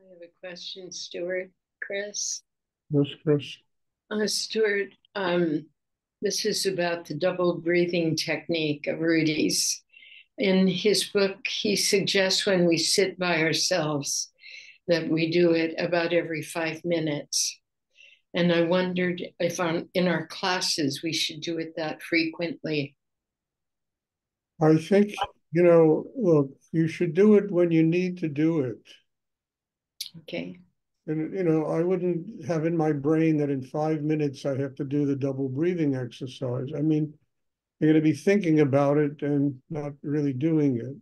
I have a question, Stuart, Chris. Yes, Chris. Stuart, this is about the double breathing technique of Rudy's. In his book, he suggests when we sit by ourselves that we do it about every 5 minutes. And I wondered if in our classes we should do it that frequently. I think, look, you should do it when you need to do it. Okay. And, I wouldn't have in my brain that in 5 minutes I have to do the double breathing exercise. I mean, you're going to be thinking about it and not really doing it.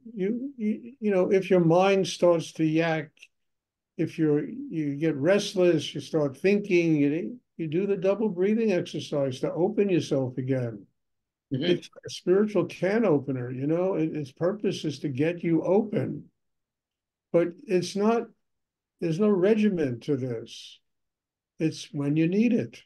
If your mind starts to yak, if you get restless, you start thinking, you do the double breathing exercise to open yourself again. Mhm. It's a spiritual can opener, its purpose is to get you open, but it's not, there's no regimen to this. It's when you need it.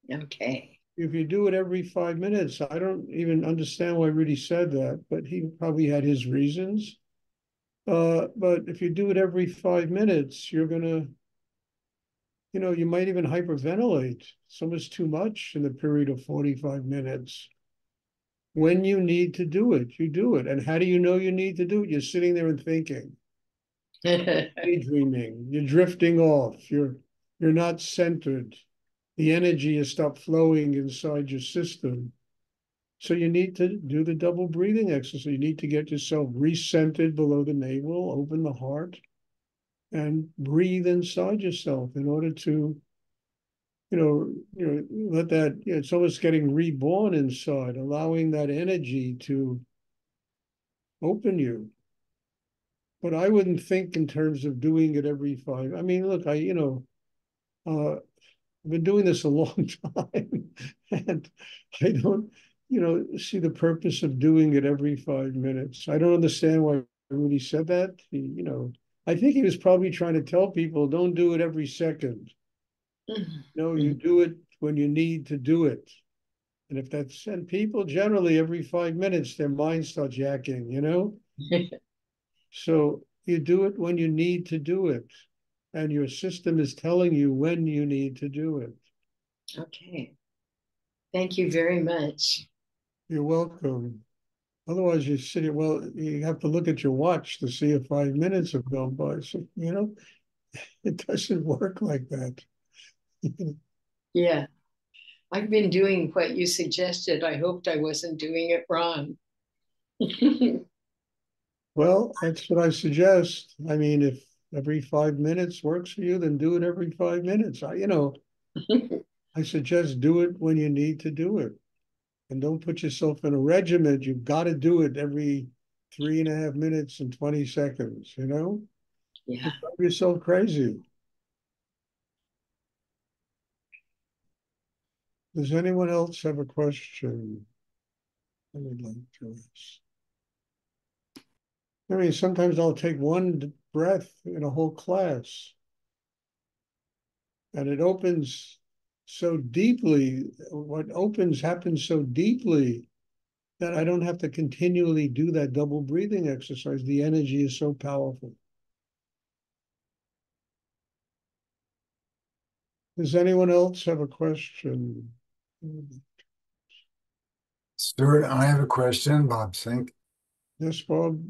Okay. If you do it every 5 minutes, I don't even understand why Rudy said that, but he probably had his reasons. But if you do it every 5 minutes, you're gonna, you might even hyperventilate. So much too much in the period of 45 minutes. When you need to do it, you do it. And how do you know you need to do it? You're sitting there and thinking, daydreaming, you're drifting off, you're not centered. The energy has stopped flowing inside your system. So you need to do the double breathing exercise. You need to get yourself recentered below the navel, open the heart, and breathe inside yourself in order to, let that, it's almost getting reborn inside, allowing that energy to open you. But I wouldn't think in terms of doing it every five. I mean, look, I've been doing this a long time, and I don't, see the purpose of doing it every 5 minutes. I don't understand why Rudy said that. I think he was probably trying to tell people don't do it every second. No, you do it when you need to do it. And if that's, and people generally every 5 minutes, their mind starts yakking. So you do it when you need to do it. And your system is telling you when you need to do it. Okay. Thank you very much. You're welcome. Otherwise, you sit here, well, you have to look at your watch to see if 5 minutes have gone by. So, it doesn't work like that. Yeah. I've been doing what you suggested. I hoped I wasn't doing it wrong. Well, that's what I suggest. I mean, if every 5 minutes works for you, then do it every 5 minutes. I suggest do it when you need to do it. And don't put yourself in a regiment. You've got to do it every 3.5 minutes and 20 seconds, Yeah. You drive yourself crazy. Does anyone else have a question I would like to ask? I mean, sometimes I'll take one breath in a whole class, and it opens so deeply. What opens happens so deeply that I don't have to continually do that double breathing exercise. The energy is so powerful. Does anyone else have a question? Stuart, I have a question, Bob Sink. Yes, Bob?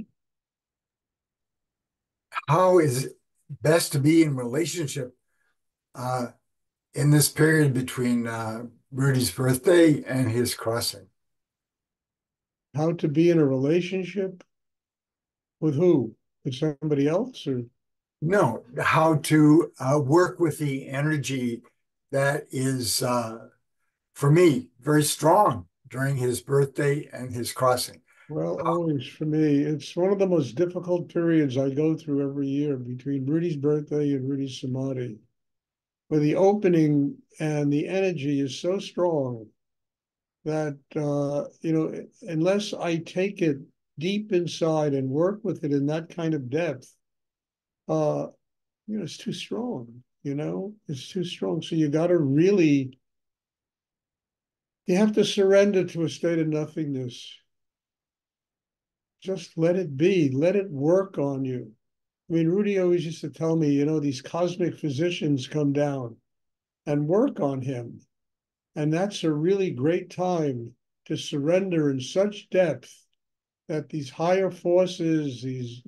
How is it best to be in relationship uh, in this period between Rudy's birthday and his crossing? How to be in a relationship with who? With somebody else or? No, how to work with the energy that is, for me, very strong during his birthday and his crossing. Well, always for me, it's one of the most difficult periods I go through every year between Rudy's birthday and Rudy's Samadhi, where the opening and the energy is so strong that, unless I take it deep inside and work with it in that kind of depth, uh, it's too strong, it's too strong. So you have to surrender to a state of nothingness. Just let it be, let it work on you. I mean, Rudy always used to tell me, these cosmic physicians come down and work on him. And that's a really great time to surrender in such depth that these higher forces, these,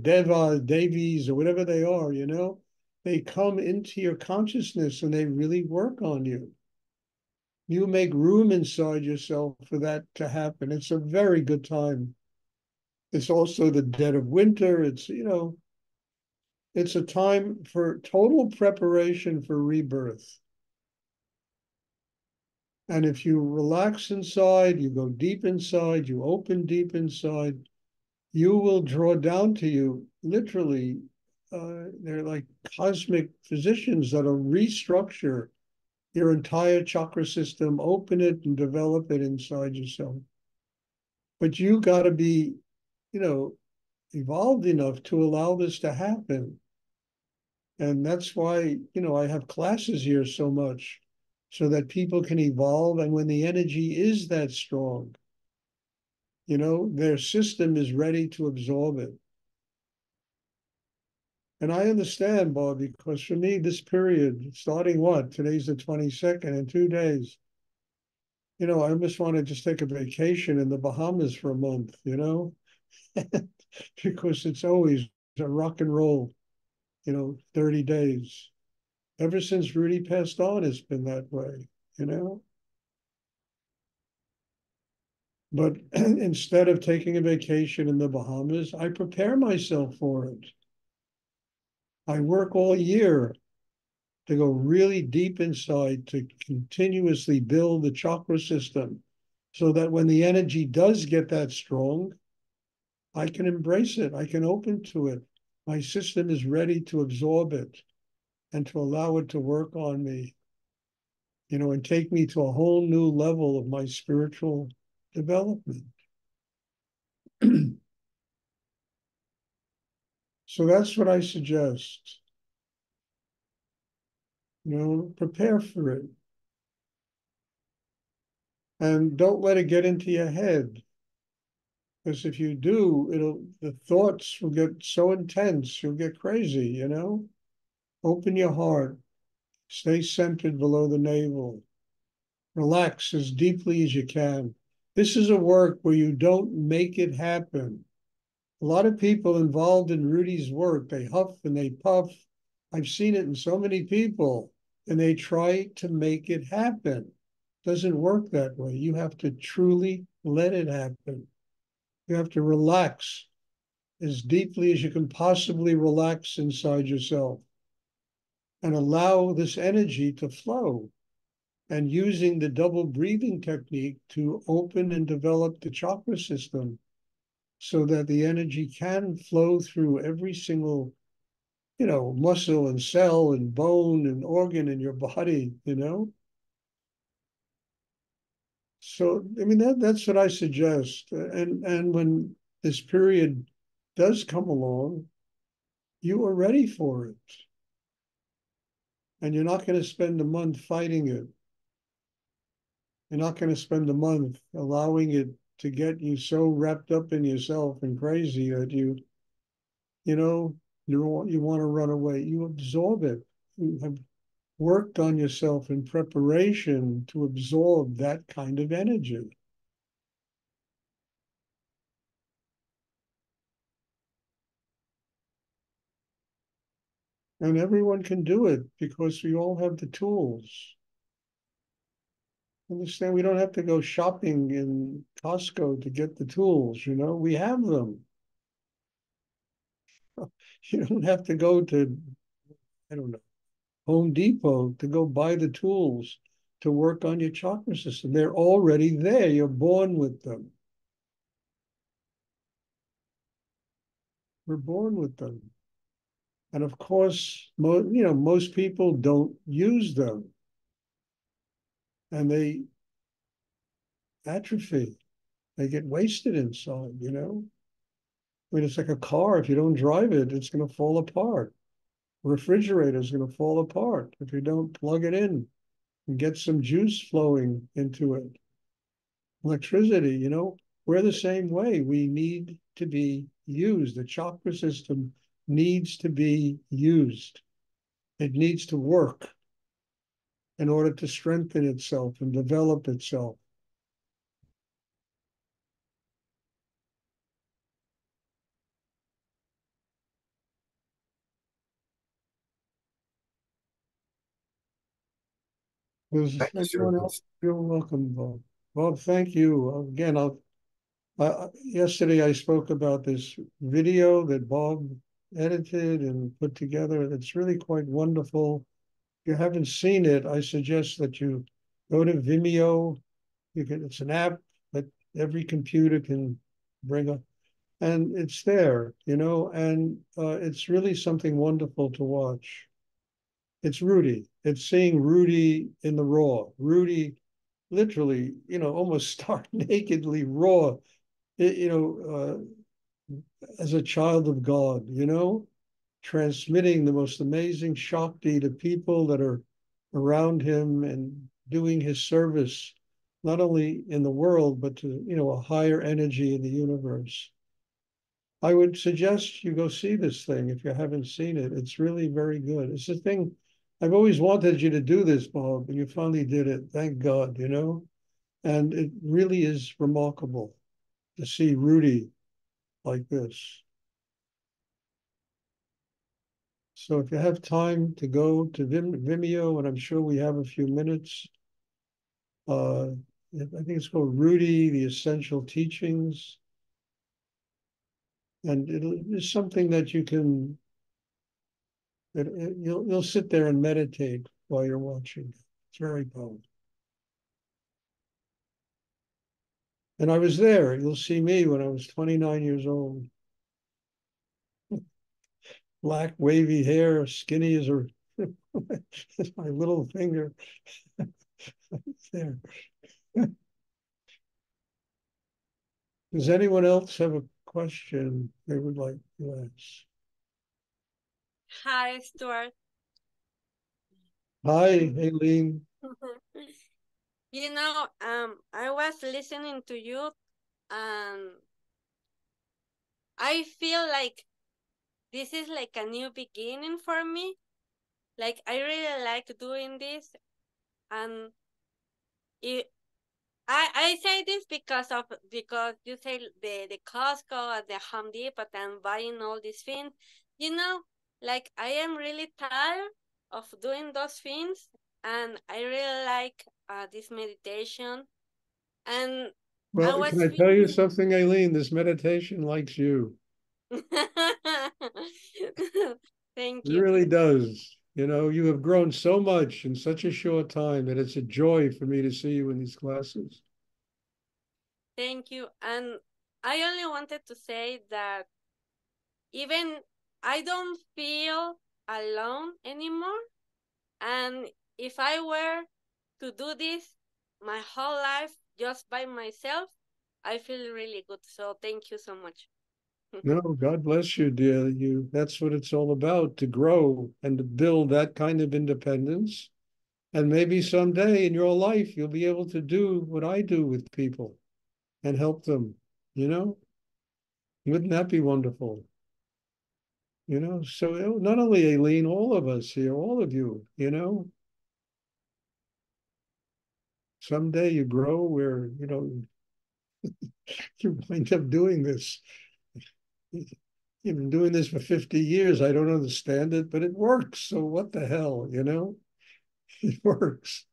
devis or whatever they are, they come into your consciousness and they really work on you. You make room inside yourself for that to happen. It's a very good time. It's also the dead of winter. It's a time for total preparation for rebirth. And if you relax inside, you go deep inside, you open deep inside, you will draw down to you, literally, they're like cosmic physicians that'll restructure your entire chakra system, open it and develop it inside yourself. But you got to be, evolved enough to allow this to happen. And that's why, I have classes here so much, so that people can evolve. And when the energy is that strong, their system is ready to absorb it. And I understand, Bob, because for me, this period, starting what? Today's the 22nd, in 2 days, I almost want to just take a vacation in the Bahamas for a month, because it's always a rock and roll, 30 days. Ever since Rudy passed on, it's been that way, But instead of taking a vacation in the Bahamas, I prepare myself for it. I work all year to go really deep inside to continuously build the chakra system so that when the energy does get that strong, I can embrace it. I can open to it. My system is ready to absorb it and to allow it to work on me, and take me to a whole new level of my spiritual development. So that's what I suggest. Prepare for it. And don't let it get into your head. Because if you do, the thoughts will get so intense, you'll get crazy, Open your heart. Stay centered below the navel. Relax as deeply as you can. This is a work where you don't make it happen. A lot of people involved in Rudy's work, they huff and they puff. I've seen it in so many people, and they try to make it happen. It doesn't work that way. You have to truly let it happen. You have to relax as deeply as you can possibly relax inside yourself and allow this energy to flow. And using the double breathing technique to open and develop the chakra system so that the energy can flow through every single, muscle and cell and bone and organ in your body, So, I mean, that's what I suggest. And when this period does come along, you are ready for it. And you're not going to spend a month fighting it. You're not going to spend a month allowing it to get you so wrapped up in yourself and crazy that you want to run away. You absorb it. You have worked on yourself in preparation to absorb that kind of energy. And everyone can do it because we all have the tools. Understand, we don't have to go shopping in Costco to get the tools, we have them. You don't have to go to, I don't know, Home Depot to go buy the tools to work on your chakra system. They're already there. You're born with them. We're born with them. And of course, most people don't use them. And they atrophy. They get wasted inside, I mean, it's like a car. If you don't drive it, it's going to fall apart. A refrigerator is going to fall apart if you don't plug it in and get some juice flowing into it. Electricity, we're the same way. We need to be used. The chakra system needs to be used. It needs to work in order to strengthen itself and develop itself. Does Thank you, anyone Stuart. else feel welcome, Bob? Bob, thank you. Again, yesterday I spoke about this video that Bob edited and put together. It's really quite wonderful. If you haven't seen it, I suggest that you go to Vimeo. It's an app that every computer can bring up, and it's there, and it's really something wonderful to watch. It's Rudy. It's seeing Rudy in the raw. Rudy, literally, almost stark nakedly raw, as a child of God, transmitting the most amazing Shakti to people that are around him and doing his service, not only in the world, but to, a higher energy in the universe. I would suggest you go see this thing if you haven't seen it. It's really very good. It's a thing. I've always wanted you to do this, Bob, and you finally did it. Thank God, And it really is remarkable to see Rudy like this. So if you have time to go to Vimeo, and I'm sure we have a few minutes, I think it's called Rudy, The Essential Teachings. And it's something that you'll sit there and meditate while you're watching. It's very powerful. And I was there. You'll see me when I was 29 years old. Black, wavy hair, skinny as my little finger. There. Does anyone else have a question they would like to ask? Hi, Stuart. Hi, Aileen. I was listening to you and I feel like this is like a new beginning for me. Like I really like doing this, and it, I say this because you say the Costco and the Home Depot and buying all these things. Like I am really tired of doing those things, and I really like this meditation. And I Well, was can I tell you thinking. something, Aileen? This meditation likes you. Thank It you. really does. You have grown so much in such a short time that it's a joy for me to see you in these classes. Thank you. And I only wanted to say that even I don't feel alone anymore. And if I were to do this my whole life just by myself, I feel really good. So thank you so much. No, God bless you, dear. That's what it's all about, to grow and to build that kind of independence. And maybe someday in your life, you'll be able to do what I do with people and help them, you know? Wouldn't that be wonderful? So not only Aileen, all of us here, all of you, someday you grow where, you wind up doing this. You've been doing this for 50 years. I don't understand it, but it works. So what the hell, It works.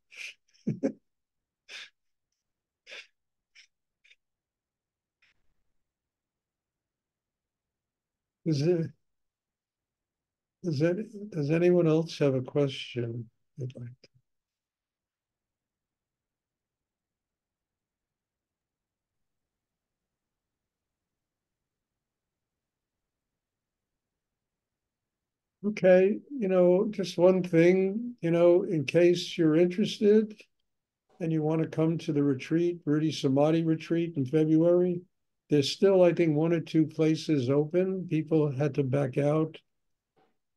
Is it, does anyone else have a question they'd like to? Okay, just one thing, in case you're interested and you want to come to the retreat, Rudy Samadhi retreat in February, there's still, I think, one or two places open. People had to back out.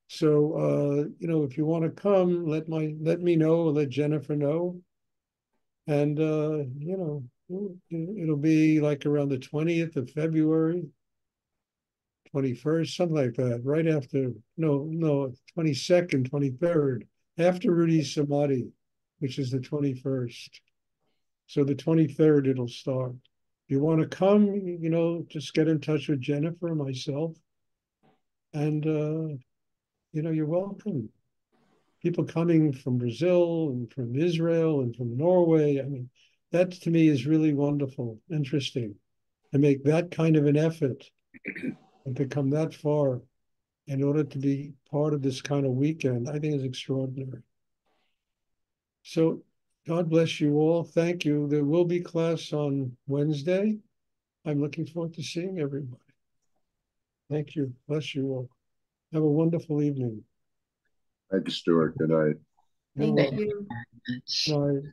So, if you want to come, let me know, let Jennifer know. And, it'll be like around the 20th of February. 21st, something like that, right after, no, 22nd, 23rd, after Rudy's Samadhi, which is the 21st. So the 23rd, it'll start. If you want to come, just get in touch with Jennifer and myself. And, you're welcome. People coming from Brazil and from Israel and from Norway. I mean, that to me is really wonderful, interesting. To make that kind of an effort and to come that far in order to be part of this kind of weekend, I think is extraordinary. So God bless you all. Thank you. There will be class on Wednesday. I'm looking forward to seeing everybody. Thank you. Bless you all. Have a wonderful evening. Thank you, Stuart. Good night. Thank you very much. Bye.